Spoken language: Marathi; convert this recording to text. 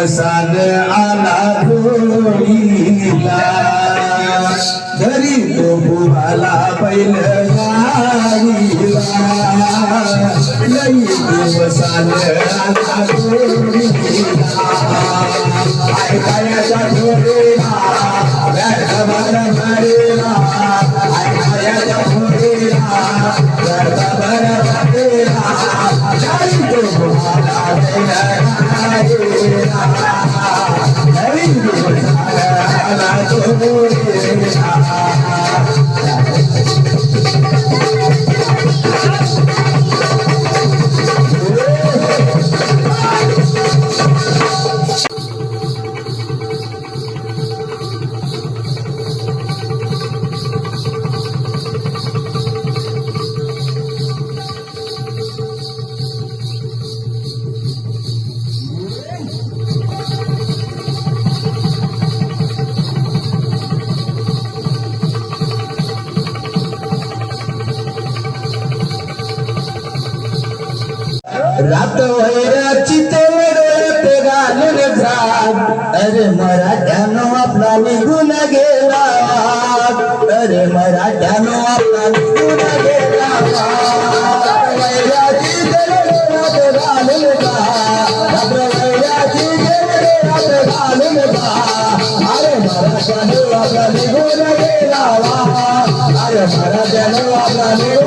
दिवसान आला होळीला घरी तो बुवाला बैल गाडीला लई दिवसान आला होळीला ऐकायचा ढोरेला गर्भभर भरेला ऐकायचा ढोरेला गर्भभर भरेला घरी तो बुवाला बैल गाडीला घरी दिवसान आला होळीला रात वैराची तेवढ्यात घालून झाड अरे मराठ्यानो आपला निघून गेला अरे मराठ्यानो आपला निघून गेला वैराची तेवढ्यात घालून झाड वैराची तेवढ्यात घालून झाड अरे मराठ्यानो आपला निघून गेला अरे मराठ्यानो आपला